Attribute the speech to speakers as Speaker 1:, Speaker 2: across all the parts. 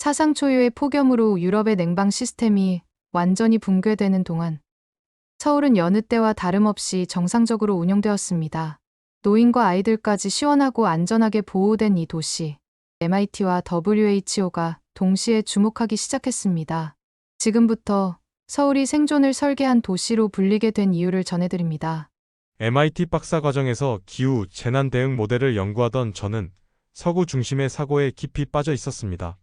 Speaker 1: 사상 초유의 폭염으로 유럽의 냉방 시스템이 완전히 붕괴되는 동안 서울은 여느 때와 다름없이 정상적으로 운영되었습니다. 노인과 아이들까지 시원하고 안전하게 보호된 이 도시, MIT와 WHO가 동시에 주목하기 시작했습니다. 지금부터 서울이 생존을 설계한 도시로 불리게 된 이유를 전해드립니다.
Speaker 2: MIT 박사 과정에서 기후 재난 대응 모델을 연구하던 저는 서구 중심의 사고에 깊이 빠져 있었습니다.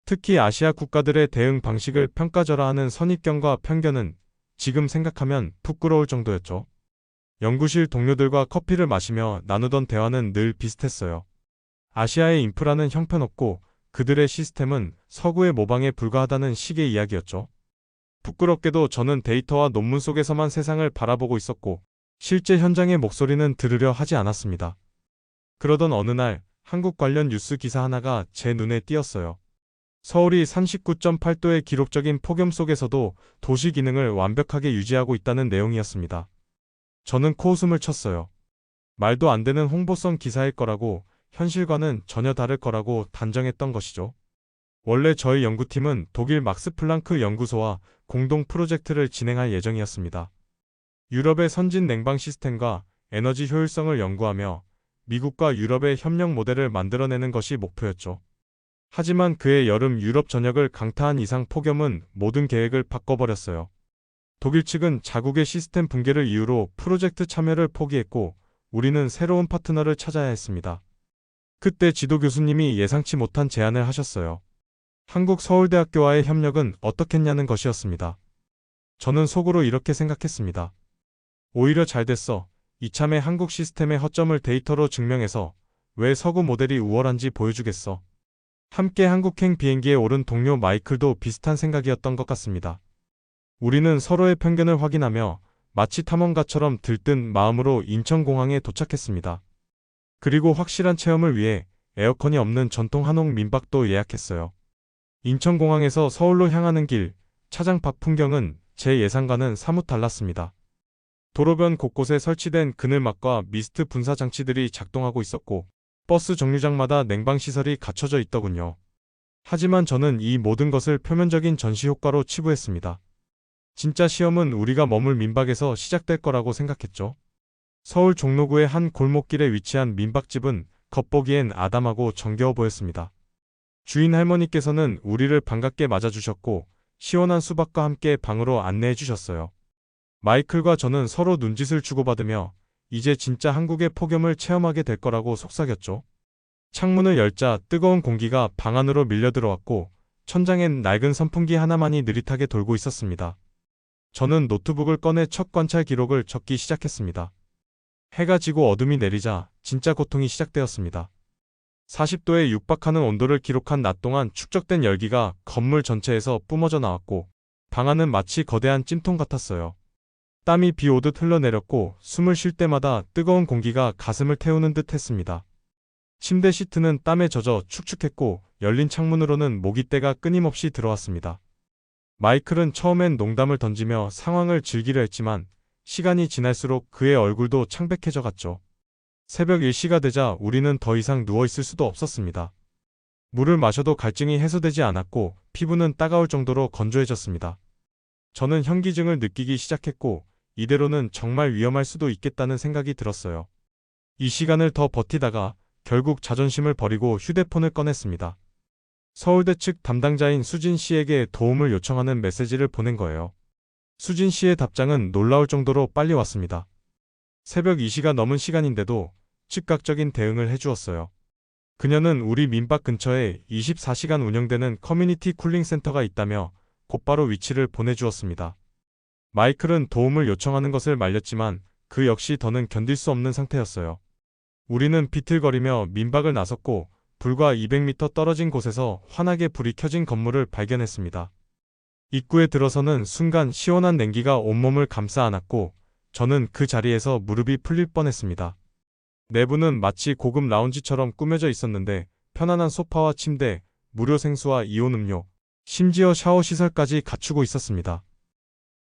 Speaker 2: 특히 아시아 국가들의 대응 방식을 평가절하하는 선입견과 편견은 지금 생각하면 부끄러울 정도였죠. 연구실 동료들과 커피를 마시며 나누던 대화는 늘 비슷했어요. 아시아의 인프라는 형편없고 그들의 시스템은 서구의 모방에 불과하다는 식의 이야기였죠. 부끄럽게도 저는 데이터와 논문 속에서만 세상을 바라보고 있었고 실제 현장의 목소리는 들으려 하지 않았습니다. 그러던 어느 날 한국 관련 뉴스 기사 하나가 제 눈에 띄었어요. 서울이 39.8도의 기록적인 폭염 속에서도 도시 기능을 완벽하게 유지하고 있다는 내용이었습니다. 저는 코웃음을 쳤어요. 말도 안 되는 홍보성 기사일 거라고, 현실과는 전혀 다를 거라고 단정했던 것이죠. 원래 저희 연구팀은 독일 막스 플랑크 연구소와 공동 프로젝트를 진행할 예정이었습니다. 유럽의 선진 냉방 시스템과 에너지 효율성을 연구하며 미국과 유럽의 협력 모델을 만들어내는 것이 목표였죠. 하지만 그해 여름 유럽 전역을 강타한 이상 폭염은 모든 계획을 바꿔버렸어요. 독일 측은 자국의 시스템 붕괴를 이유로 프로젝트 참여를 포기했고 우리는 새로운 파트너를 찾아야 했습니다. 그때 지도 교수님이 예상치 못한 제안을 하셨어요. 한국 서울대학교와의 협력은 어떻겠냐는 것이었습니다. 저는 속으로 이렇게 생각했습니다. 오히려 잘 됐어. 이참에 한국 시스템의 허점을 데이터로 증명해서 왜 서구 모델이 우월한지 보여주겠어. 함께 한국행 비행기에 오른 동료 마이클도 비슷한 생각이었던 것 같습니다. 우리는 서로의 편견을 확인하며 마치 탐험가처럼 들뜬 마음으로 인천공항에 도착했습니다. 그리고 확실한 체험을 위해 에어컨이 없는 전통 한옥 민박도 예약했어요. 인천공항에서 서울로 향하는 길, 차장 밖 풍경은 제 예상과는 사뭇 달랐습니다. 도로변 곳곳에 설치된 그늘막과 미스트 분사 장치들이 작동하고 있었고 버스 정류장마다 냉방시설이 갖춰져 있더군요. 하지만 저는 이 모든 것을 표면적인 전시 효과로 치부했습니다. 진짜 시험은 우리가 머물 민박에서 시작될 거라고 생각했죠. 서울 종로구의 한 골목길에 위치한 민박집은 겉보기엔 아담하고 정겨워 보였습니다. 주인 할머니께서는 우리를 반갑게 맞아주셨고 시원한 수박과 함께 방으로 안내해 주셨어요. 마이클과 저는 서로 눈짓을 주고받으며 이제 진짜 한국의 폭염을 체험하게 될 거라고 속삭였죠. 창문을 열자 뜨거운 공기가 방 안으로 밀려 들어왔고 천장엔 낡은 선풍기 하나만이 느릿하게 돌고 있었습니다. 저는 노트북을 꺼내 첫 관찰 기록을 적기 시작했습니다. 해가 지고 어둠이 내리자 진짜 고통이 시작되었습니다. 40도에 육박하는 온도를 기록한 낮 동안 축적된 열기가 건물 전체에서 뿜어져 나왔고 방 안은 마치 거대한 찜통 같았어요. 땀이 비 오듯 흘러내렸고 숨을 쉴 때마다 뜨거운 공기가 가슴을 태우는 듯 했습니다. 침대 시트는 땀에 젖어 축축했고 열린 창문으로는 모기떼가 끊임없이 들어왔습니다. 마이클은 처음엔 농담을 던지며 상황을 즐기려 했지만 시간이 지날수록 그의 얼굴도 창백해져 갔죠. 새벽 1시가 되자 우리는 더 이상 누워있을 수도 없었습니다. 물을 마셔도 갈증이 해소되지 않았고 피부는 따가울 정도로 건조해졌습니다. 저는 현기증을 느끼기 시작했고 이대로는 정말 위험할 수도 있겠다는 생각이 들었어요. 이 시간을 더 버티다가 결국 자존심을 버리고 휴대폰을 꺼냈습니다. 서울대 측 담당자인 수진 씨에게 도움을 요청하는 메시지를 보낸 거예요. 수진 씨의 답장은 놀라울 정도로 빨리 왔습니다. 새벽 2시가 넘은 시간인데도 즉각적인 대응을 해주었어요. 그녀는 우리 민박 근처에 24시간 운영되는 커뮤니티 쿨링 센터가 있다며 곧바로 위치를 보내주었습니다. 마이클은 도움을 요청하는 것을 말렸지만 그 역시 더는 견딜 수 없는 상태였어요. 우리는 비틀거리며 민박을 나섰고 불과 200m 떨어진 곳에서 환하게 불이 켜진 건물을 발견했습니다. 입구에 들어서는 순간 시원한 냉기가 온몸을 감싸 안았고 저는 그 자리에서 무릎이 풀릴 뻔했습니다. 내부는 마치 고급 라운지처럼 꾸며져 있었는데 편안한 소파와 침대, 무료 생수와 이온 음료, 심지어 샤워 시설까지 갖추고 있었습니다.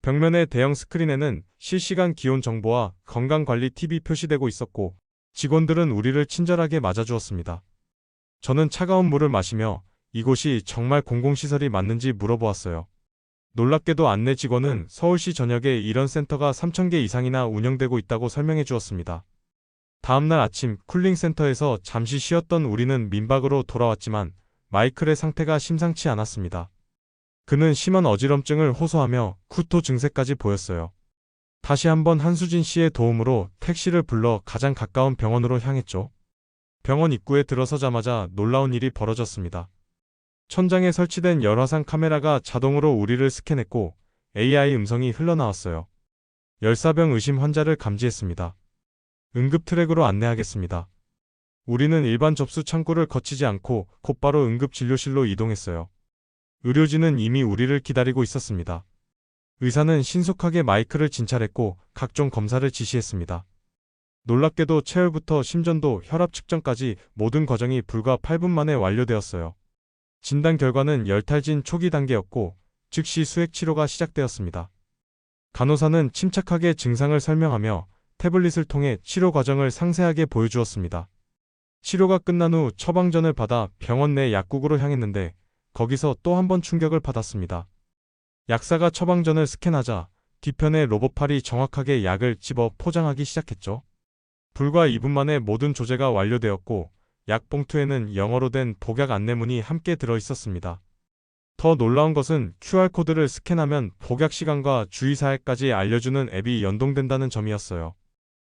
Speaker 2: 벽면의 대형 스크린에는 실시간 기온 정보와 건강관리 팁이 표시되고 있었고 직원들은 우리를 친절하게 맞아주었습니다. 저는 차가운 물을 마시며 이곳이 정말 공공시설이 맞는지 물어보았어요. 놀랍게도 안내 직원은 서울시 전역에 이런 센터가 3,000개 이상이나 운영되고 있다고 설명해 주었습니다. 다음날 아침 쿨링센터에서 잠시 쉬었던 우리는 민박으로 돌아왔지만 마이클의 상태가 심상치 않았습니다. 그는 심한 어지럼증을 호소하며 구토 증세까지 보였어요. 다시 한번 한수진 씨의 도움으로 택시를 불러 가장 가까운 병원으로 향했죠. 병원 입구에 들어서자마자 놀라운 일이 벌어졌습니다. 천장에 설치된 열화상 카메라가 자동으로 우리를 스캔했고 AI 음성이 흘러나왔어요. 열사병 의심 환자를 감지했습니다. 응급 트랙으로 안내하겠습니다. 우리는 일반 접수 창구를 거치지 않고 곧바로 응급진료실로 이동했어요. 의료진은 이미 우리를 기다리고 있었습니다. 의사는 신속하게 마이크를 진찰했고 각종 검사를 지시했습니다. 놀랍게도 체열부터 심전도, 혈압 측정까지 모든 과정이 불과 8분 만에 완료되었어요. 진단 결과는 열탈진 초기 단계였고 즉시 수액 치료가 시작되었습니다. 간호사는 침착하게 증상을 설명하며 태블릿을 통해 치료 과정을 상세하게 보여주었습니다. 치료가 끝난 후 처방전을 받아 병원 내 약국으로 향했는데 거기서 또 한 번 충격을 받았습니다. 약사가 처방전을 스캔하자 뒤편의 로봇팔이 정확하게 약을 집어 포장하기 시작했죠. 불과 2분 만에 모든 조제가 완료되었고 약 봉투에는 영어로 된 복약 안내문이 함께 들어 있었습니다. 더 놀라운 것은 QR코드를 스캔하면 복약 시간과 주의사항까지 알려주는 앱이 연동된다는 점이었어요.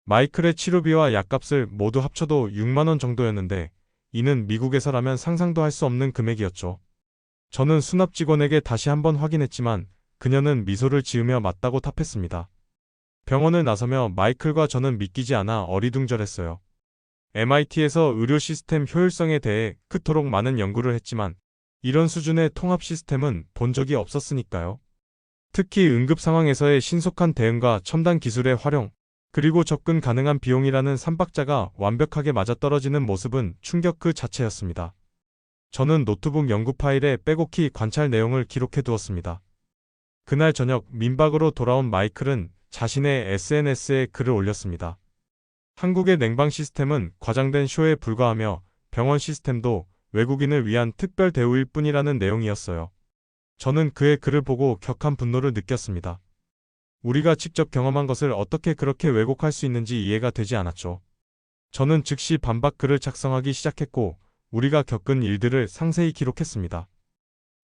Speaker 2: 마이클의 치료비와 약값을 모두 합쳐도 6만 원 정도였는데 이는 미국에서라면 상상도 할 수 없는 금액이었죠. 저는 수납 직원에게 다시 한번 확인했지만 그녀는 미소를 지으며 맞다고 답했습니다. 병원을 나서며 마이클과 저는 믿기지 않아 어리둥절했어요. MIT에서 의료 시스템 효율성에 대해 그토록 많은 연구를 했지만 이런 수준의 통합 시스템은 본 적이 없었으니까요. 특히 응급 상황에서의 신속한 대응과 첨단 기술의 활용, 그리고 접근 가능한 비용이라는 3박자가 완벽하게 맞아떨어지는 모습은 충격 그 자체였습니다. 저는 노트북 연구 파일에 빼곡히 관찰 내용을 기록해 두었습니다. 그날 저녁 민박으로 돌아온 마이클은 자신의 SNS에 글을 올렸습니다. 한국의 냉방 시스템은 과장된 쇼에 불과하며 병원 시스템도 외국인을 위한 특별 대우일 뿐이라는 내용이었어요. 저는 그의 글을 보고 격한 분노를 느꼈습니다. 우리가 직접 경험한 것을 어떻게 그렇게 왜곡할 수 있는지 이해가 되지 않았죠. 저는 즉시 반박 글을 작성하기 시작했고 우리가 겪은 일들을 상세히 기록했습니다.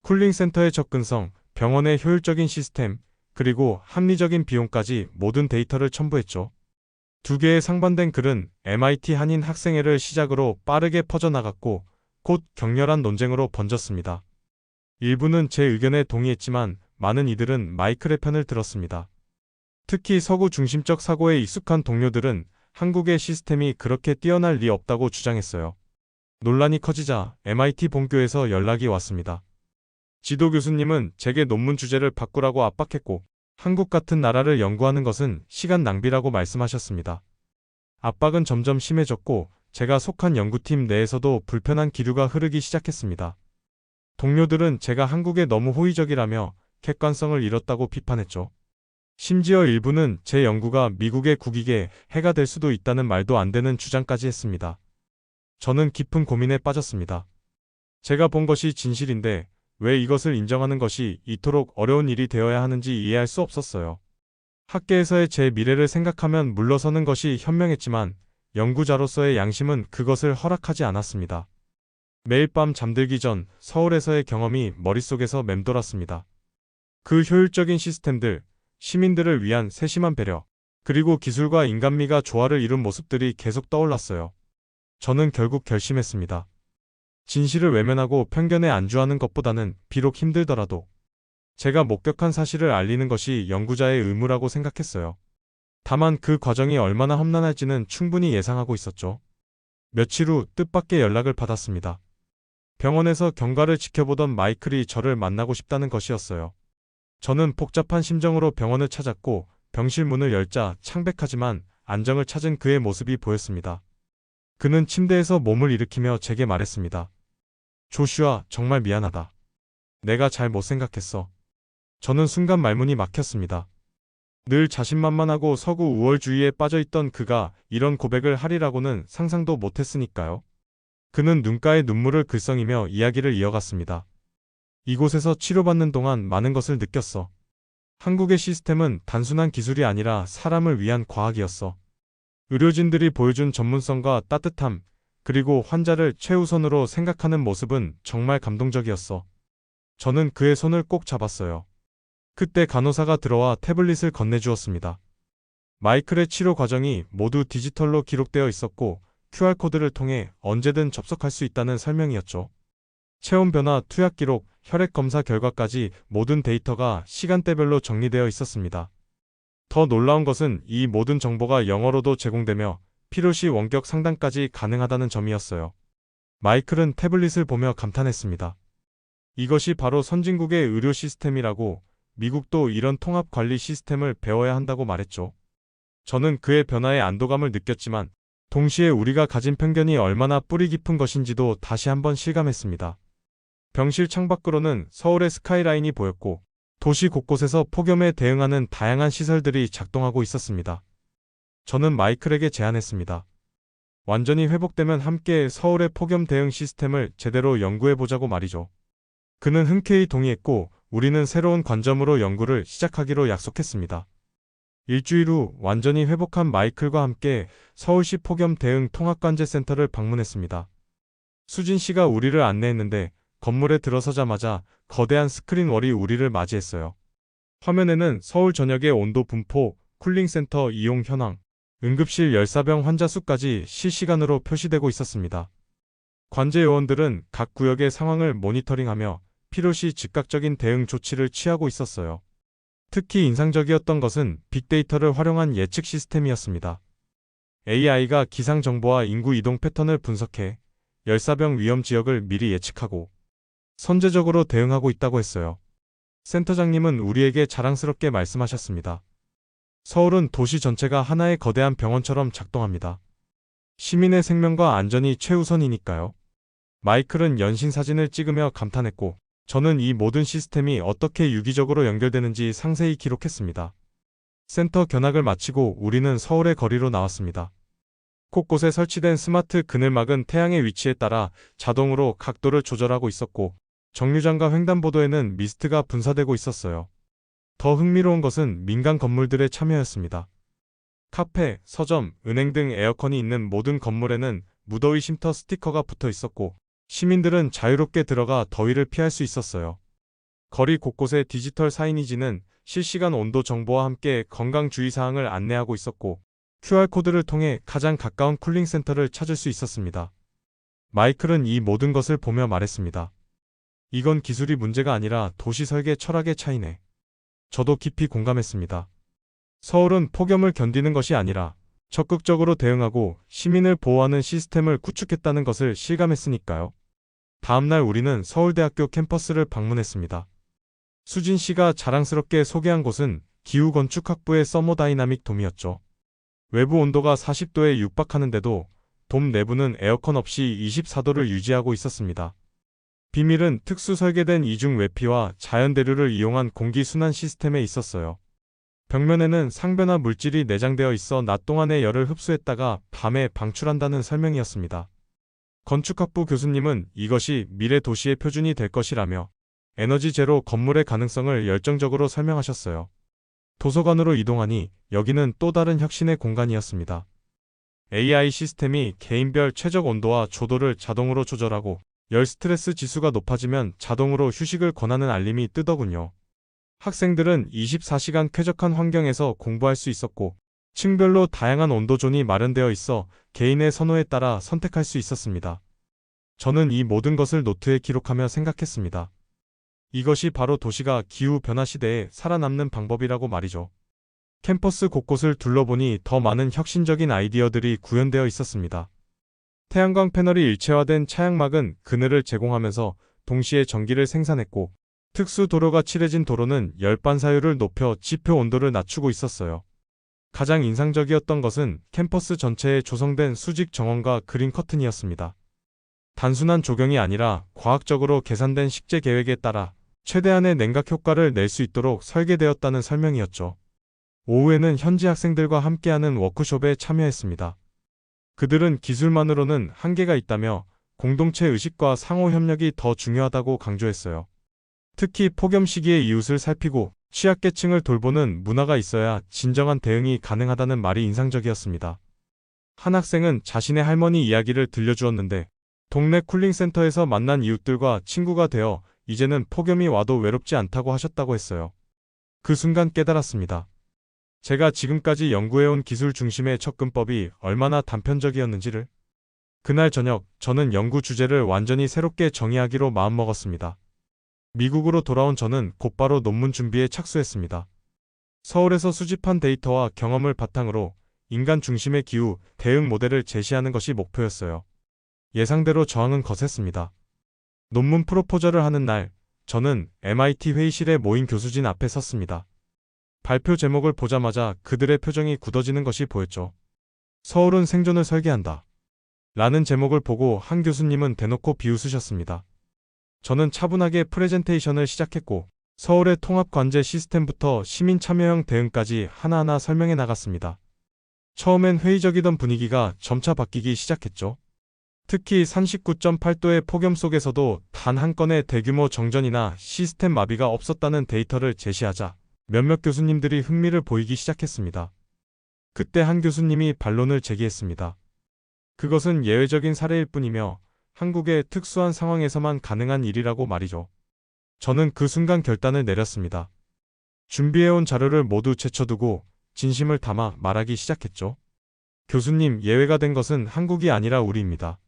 Speaker 2: 쿨링센터의 접근성, 병원의 효율적인 시스템, 그리고 합리적인 비용까지 모든 데이터를 첨부했죠. 두 개의 상반된 글은 MIT 한인 학생회를 시작으로 빠르게 퍼져나갔고 곧 격렬한 논쟁으로 번졌습니다. 일부는 제 의견에 동의했지만 많은 이들은 마이클의 편을 들었습니다. 특히 서구 중심적 사고에 익숙한 동료들은 한국의 시스템이 그렇게 뛰어날 리 없다고 주장했어요. 논란이 커지자 MIT 본교에서 연락이 왔습니다. 지도 교수님은 제게 논문 주제를 바꾸라고 압박했고 한국 같은 나라를 연구하는 것은 시간 낭비라고 말씀하셨습니다. 압박은 점점 심해졌고 제가 속한 연구팀 내에서도 불편한 기류가 흐르기 시작했습니다. 동료들은 제가 한국에 너무 호의적이라며 객관성을 잃었다고 비판했죠. 심지어 일부는 제 연구가 미국의 국익에 해가 될 수도 있다는 말도 안 되는 주장까지 했습니다. 저는 깊은 고민에 빠졌습니다. 제가 본 것이 진실인데 왜 이것을 인정하는 것이 이토록 어려운 일이 되어야 하는지 이해할 수 없었어요. 학계에서의 제 미래를 생각하면 물러서는 것이 현명했지만 연구자로서의 양심은 그것을 허락하지 않았습니다. 매일 밤 잠들기 전 서울에서의 경험이 머릿속에서 맴돌았습니다. 그 효율적인 시스템들, 시민들을 위한 세심한 배려, 그리고 기술과 인간미가 조화를 이룬 모습들이 계속 떠올랐어요. 저는 결국 결심했습니다. 진실을 외면하고 편견에 안주하는 것보다는 비록 힘들더라도 제가 목격한 사실을 알리는 것이 연구자의 의무라고 생각했어요. 다만 그 과정이 얼마나 험난할지는 충분히 예상하고 있었죠. 며칠 후 뜻밖의 연락을 받았습니다. 병원에서 경과를 지켜보던 마이클이 저를 만나고 싶다는 것이었어요. 저는 복잡한 심정으로 병원을 찾았고 병실 문을 열자 창백하지만 안정을 찾은 그의 모습이 보였습니다. 그는 침대에서 몸을 일으키며 제게 말했습니다. 조슈아, 정말 미안하다. 내가 잘 못 생각했어. 저는 순간 말문이 막혔습니다. 늘 자신만만하고 서구 우월주의에 빠져있던 그가 이런 고백을 하리라고는 상상도 못했으니까요. 그는 눈가에 눈물을 글썽이며 이야기를 이어갔습니다. 이곳에서 치료받는 동안 많은 것을 느꼈어. 한국의 시스템은 단순한 기술이 아니라 사람을 위한 과학이었어. 의료진들이 보여준 전문성과 따뜻함, 그리고 환자를 최우선으로 생각하는 모습은 정말 감동적이었어. 저는 그의 손을 꼭 잡았어요. 그때 간호사가 들어와 태블릿을 건네주었습니다. 마이클의 치료 과정이 모두 디지털로 기록되어 있었고 QR코드를 통해 언제든 접속할 수 있다는 설명이었죠. 체온 변화, 투약 기록, 혈액 검사 결과까지 모든 데이터가 시간대별로 정리되어 있었습니다. 더 놀라운 것은 이 모든 정보가 영어로도 제공되며 필요시 원격 상담까지 가능하다는 점이었어요. 마이클은 태블릿을 보며 감탄했습니다. 이것이 바로 선진국의 의료 시스템이라고, 미국도 이런 통합 관리 시스템을 배워야 한다고 말했죠. 저는 그의 변화에 안도감을 느꼈지만 동시에 우리가 가진 편견이 얼마나 뿌리 깊은 것인지도 다시 한번 실감했습니다. 병실 창밖으로는 서울의 스카이라인이 보였고 도시 곳곳에서 폭염에 대응하는 다양한 시설들이 작동하고 있었습니다. 저는 마이클에게 제안했습니다. 완전히 회복되면 함께 서울의 폭염 대응 시스템을 제대로 연구해보자고 말이죠. 그는 흔쾌히 동의했고 우리는 새로운 관점으로 연구를 시작하기로 약속했습니다. 일주일 후 완전히 회복한 마이클과 함께 서울시 폭염 대응 통합관제센터를 방문했습니다. 수진 씨가 우리를 안내했는데 건물에 들어서자마자 거대한 스크린 월이 우리를 맞이했어요. 화면에는 서울 전역의 온도 분포, 쿨링센터 이용 현황, 응급실 열사병 환자 수까지 실시간으로 표시되고 있었습니다. 관제 요원들은 각 구역의 상황을 모니터링하며 필요시 즉각적인 대응 조치를 취하고 있었어요. 특히 인상적이었던 것은 빅데이터를 활용한 예측 시스템이었습니다. AI가 기상 정보와 인구 이동 패턴을 분석해 열사병 위험 지역을 미리 예측하고 선제적으로 대응하고 있다고 했어요. 센터장님은 우리에게 자랑스럽게 말씀하셨습니다. 서울은 도시 전체가 하나의 거대한 병원처럼 작동합니다. 시민의 생명과 안전이 최우선이니까요. 마이클은 연신 사진을 찍으며 감탄했고 저는 이 모든 시스템이 어떻게 유기적으로 연결되는지 상세히 기록했습니다. 센터 견학을 마치고 우리는 서울의 거리로 나왔습니다. 곳곳에 설치된 스마트 그늘막은 태양의 위치에 따라 자동으로 각도를 조절하고 있었고 정류장과 횡단보도에는 미스트가 분사되고 있었어요. 더 흥미로운 것은 민간 건물들의 참여였습니다. 카페, 서점, 은행 등 에어컨이 있는 모든 건물에는 무더위 쉼터 스티커가 붙어 있었고 시민들은 자유롭게 들어가 더위를 피할 수 있었어요. 거리 곳곳의 디지털 사이니지는 실시간 온도 정보와 함께 건강 주의사항을 안내하고 있었고 QR코드를 통해 가장 가까운 쿨링센터를 찾을 수 있었습니다. 마이클은 이 모든 것을 보며 말했습니다. 이건 기술이 문제가 아니라 도시 설계 철학의 차이네. 저도 깊이 공감했습니다. 서울은 폭염을 견디는 것이 아니라 적극적으로 대응하고 시민을 보호하는 시스템을 구축했다는 것을 실감했으니까요. 다음날 우리는 서울대학교 캠퍼스를 방문했습니다. 수진 씨가 자랑스럽게 소개한 곳은 기후건축학부의 서머다이나믹 돔이었죠. 외부 온도가 40도에 육박하는데도 돔 내부는 에어컨 없이 24도를 유지하고 있었습니다. 비밀은 특수 설계된 이중 외피와 자연대류를 이용한 공기순환 시스템에 있었어요. 벽면에는 상변화 물질이 내장되어 있어 낮 동안의 열을 흡수했다가 밤에 방출한다는 설명이었습니다. 건축학부 교수님은 이것이 미래 도시의 표준이 될 것이라며 에너지 제로 건물의 가능성을 열정적으로 설명하셨어요. 도서관으로 이동하니 여기는 또 다른 혁신의 공간이었습니다. AI 시스템이 개인별 최적 온도와 조도를 자동으로 조절하고 열 스트레스 지수가 높아지면 자동으로 휴식을 권하는 알림이 뜨더군요. 학생들은 24시간 쾌적한 환경에서 공부할 수 있었고 층별로 다양한 온도존이 마련되어 있어 개인의 선호에 따라 선택할 수 있었습니다. 저는 이 모든 것을 노트에 기록하며 생각했습니다. 이것이 바로 도시가 기후변화 시대에 살아남는 방법이라고 말이죠. 캠퍼스 곳곳을 둘러보니 더 많은 혁신적인 아이디어들이 구현되어 있었습니다. 태양광 패널이 일체화된 차양막은 그늘을 제공하면서 동시에 전기를 생산했고 특수 도료가 칠해진 도로는 열 반사율을 높여 지표 온도를 낮추고 있었어요. 가장 인상적이었던 것은 캠퍼스 전체에 조성된 수직 정원과 그린 커튼이었습니다. 단순한 조경이 아니라 과학적으로 계산된 식재 계획에 따라 최대한의 냉각 효과를 낼 수 있도록 설계되었다는 설명이었죠. 오후에는 현지 학생들과 함께하는 워크숍에 참여했습니다. 그들은 기술만으로는 한계가 있다며 공동체 의식과 상호 협력이 더 중요하다고 강조했어요. 특히 폭염 시기에 이웃을 살피고 취약계층을 돌보는 문화가 있어야 진정한 대응이 가능하다는 말이 인상적이었습니다. 한 학생은 자신의 할머니 이야기를 들려주었는데 동네 쿨링센터에서 만난 이웃들과 친구가 되어 이제는 폭염이 와도 외롭지 않다고 하셨다고 했어요. 그 순간 깨달았습니다. 제가 지금까지 연구해온 기술 중심의 접근법이 얼마나 단편적이었는지를. 그날 저녁, 저는 연구 주제를 완전히 새롭게 정의하기로 마음먹었습니다. 미국으로 돌아온 저는 곧바로 논문 준비에 착수했습니다. 서울에서 수집한 데이터와 경험을 바탕으로 인간 중심의 기후 대응 모델을 제시하는 것이 목표였어요. 예상대로 저항은 거셌습니다. 논문 프로포저를 하는 날, 저는 MIT 회의실에 모인 교수진 앞에 섰습니다. 발표 제목을 보자마자 그들의 표정이 굳어지는 것이 보였죠. 서울은 생존을 설계한다. 라는 제목을 보고 한 교수님은 대놓고 비웃으셨습니다. 저는 차분하게 프레젠테이션을 시작했고 서울의 통합 관제 시스템부터 시민 참여형 대응까지 하나하나 설명해 나갔습니다. 처음엔 회의적이던 분위기가 점차 바뀌기 시작했죠. 특히 39.8도의 폭염 속에서도 단 한 건의 대규모 정전이나 시스템 마비가 없었다는 데이터를 제시하자 몇몇 교수님들이 흥미를 보이기 시작했습니다. 그때 한 교수님이 반론을 제기했습니다. 그것은 예외적인 사례일 뿐이며 한국의 특수한 상황에서만 가능한 일이라고 말이죠. 저는 그 순간 결단을 내렸습니다. 준비해온 자료를 모두 제쳐두고 진심을 담아 말하기 시작했죠. 교수님, 예외가 된 것은 한국이 아니라 우리입니다.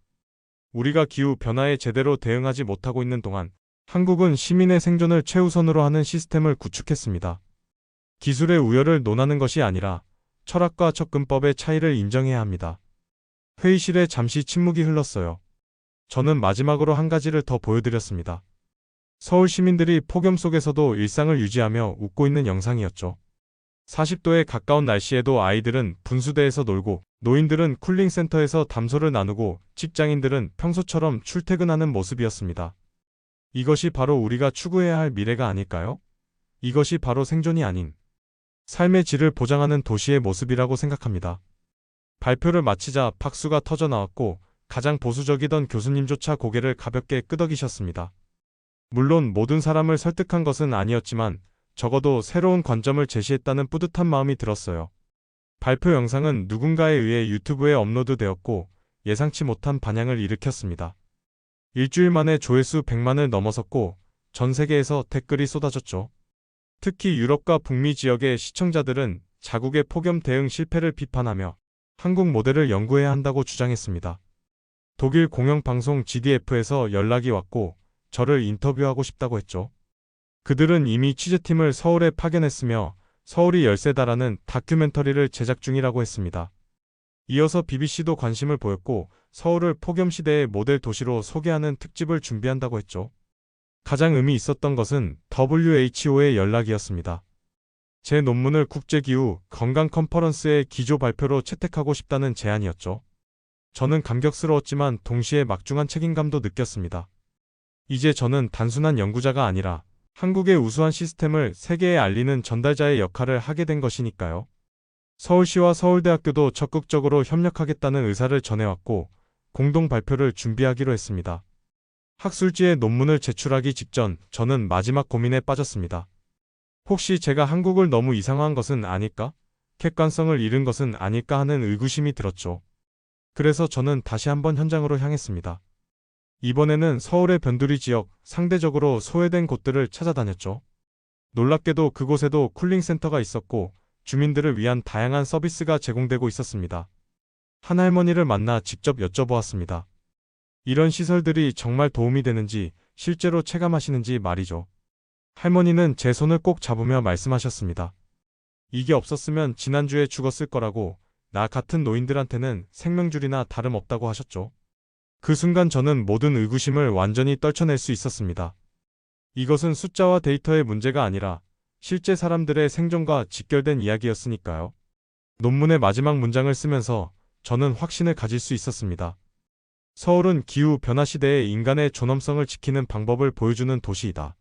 Speaker 2: 우리가 기후 변화에 제대로 대응하지 못하고 있는 동안 한국은 시민의 생존을 최우선으로 하는 시스템을 구축했습니다. 기술의 우열을 논하는 것이 아니라 철학과 접근법의 차이를 인정해야 합니다. 회의실에 잠시 침묵이 흘렀어요. 저는 마지막으로 한 가지를 더 보여드렸습니다. 서울 시민들이 폭염 속에서도 일상을 유지하며 웃고 있는 영상이었죠. 40도에 가까운 날씨에도 아이들은 분수대에서 놀고, 노인들은 쿨링센터에서 담소를 나누고, 직장인들은 평소처럼 출퇴근하는 모습이었습니다. 이것이 바로 우리가 추구해야 할 미래가 아닐까요? 이것이 바로 생존이 아닌 삶의 질을 보장하는 도시의 모습이라고 생각합니다. 발표를 마치자 박수가 터져 나왔고 가장 보수적이던 교수님조차 고개를 가볍게 끄덕이셨습니다. 물론 모든 사람을 설득한 것은 아니었지만 적어도 새로운 관점을 제시했다는 뿌듯한 마음이 들었어요. 발표 영상은 누군가에 의해 유튜브에 업로드되었고 예상치 못한 반향을 일으켰습니다. 일주일 만에 조회수 100만을 넘어섰고 전 세계에서 댓글이 쏟아졌죠. 특히 유럽과 북미 지역의 시청자들은 자국의 폭염 대응 실패를 비판하며 한국 모델을 연구해야 한다고 주장했습니다. 독일 공영방송 GDF에서 연락이 왔고 저를 인터뷰하고 싶다고 했죠. 그들은 이미 취재팀을 서울에 파견했으며 서울이 열세다라는 다큐멘터리를 제작 중이라고 했습니다. 이어서 BBC도 관심을 보였고 서울을 폭염 시대의 모델 도시로 소개하는 특집을 준비한다고 했죠. 가장 의미 있었던 것은 WHO의 연락이었습니다. 제 논문을 국제기후 건강 컨퍼런스의 기조 발표로 채택하고 싶다는 제안이었죠. 저는 감격스러웠지만 동시에 막중한 책임감도 느꼈습니다. 이제 저는 단순한 연구자가 아니라 한국의 우수한 시스템을 세계에 알리는 전달자의 역할을 하게 된 것이니까요. 서울시와 서울대학교도 적극적으로 협력하겠다는 의사를 전해왔고 공동 발표를 준비하기로 했습니다. 학술지에 논문을 제출하기 직전 저는 마지막 고민에 빠졌습니다. 혹시 제가 한국을 너무 이상화한 것은 아닐까? 객관성을 잃은 것은 아닐까 하는 의구심이 들었죠. 그래서 저는 다시 한번 현장으로 향했습니다. 이번에는 서울의 변두리 지역, 상대적으로 소외된 곳들을 찾아다녔죠. 놀랍게도 그곳에도 쿨링센터가 있었고 주민들을 위한 다양한 서비스가 제공되고 있었습니다. 한 할머니를 만나 직접 여쭤보았습니다. 이런 시설들이 정말 도움이 되는지, 실제로 체감하시는지 말이죠. 할머니는 제 손을 꼭 잡으며 말씀하셨습니다. 이게 없었으면 지난주에 죽었을 거라고, 나 같은 노인들한테는 생명줄이나 다름없다고 하셨죠. 그 순간 저는 모든 의구심을 완전히 떨쳐낼 수 있었습니다. 이것은 숫자와 데이터의 문제가 아니라 실제 사람들의 생존과 직결된 이야기였으니까요. 논문의 마지막 문장을 쓰면서 저는 확신을 가질 수 있었습니다. 서울은 기후 변화 시대에 인간의 존엄성을 지키는 방법을 보여주는 도시이다.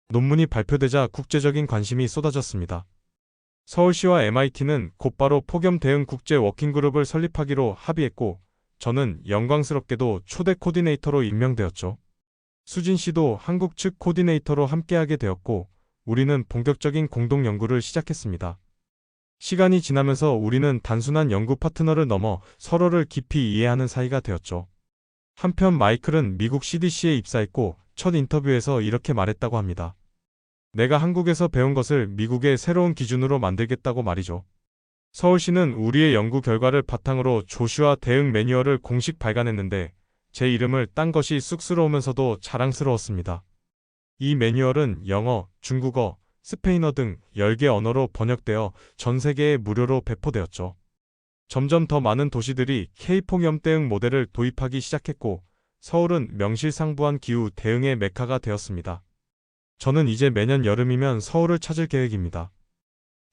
Speaker 2: 논문이 발표되자 국제적인 관심이 쏟아졌습니다. 서울시와 MIT는 곧바로 폭염 대응 국제 워킹그룹을 설립하기로 합의했고 저는 영광스럽게도 초대 코디네이터로 임명되었죠. 수진 씨도 한국 측 코디네이터로 함께하게 되었고, 우리는 본격적인 공동 연구를 시작했습니다. 시간이 지나면서 우리는 단순한 연구 파트너를 넘어 서로를 깊이 이해하는 사이가 되었죠. 한편 마이클은 미국 CDC에 입사했고 첫 인터뷰에서 이렇게 말했다고 합니다. 내가 한국에서 배운 것을 미국의 새로운 기준으로 만들겠다고 말이죠. 서울시는 우리의 연구 결과를 바탕으로 조슈아 대응 매뉴얼을 공식 발간했는데 제 이름을 딴 것이 쑥스러우면서도 자랑스러웠습니다. 이 매뉴얼은 영어, 중국어, 스페인어 등 10개 언어로 번역되어 전 세계에 무료로 배포되었죠. 점점 더 많은 도시들이 K폭염 대응 모델을 도입하기 시작했고 서울은 명실상부한 기후 대응의 메카가 되었습니다. 저는 이제 매년 여름이면 서울을 찾을 계획입니다.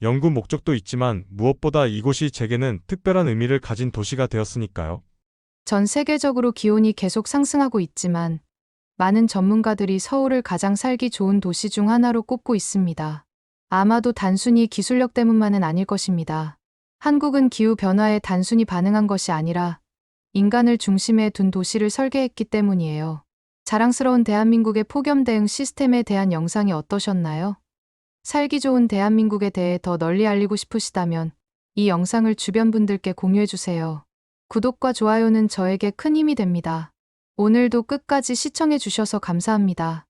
Speaker 2: 연구 목적도 있지만 무엇보다 이곳이 제게는 특별한 의미를 가진 도시가 되었으니까요.
Speaker 1: 전 세계적으로 기온이 계속 상승하고 있지만 많은 전문가들이 서울을 가장 살기 좋은 도시 중 하나로 꼽고 있습니다. 아마도 단순히 기술력 때문만은 아닐 것입니다. 한국은 기후 변화에 단순히 반응한 것이 아니라 인간을 중심에 둔 도시를 설계했기 때문이에요. 자랑스러운 대한민국의 폭염 대응 시스템에 대한 영상이 어떠셨나요? 살기 좋은 대한민국에 대해 더 널리 알리고 싶으시다면 이 영상을 주변 분들께 공유해주세요. 구독과 좋아요는 저에게 큰 힘이 됩니다. 오늘도 끝까지 시청해 주셔서 감사합니다.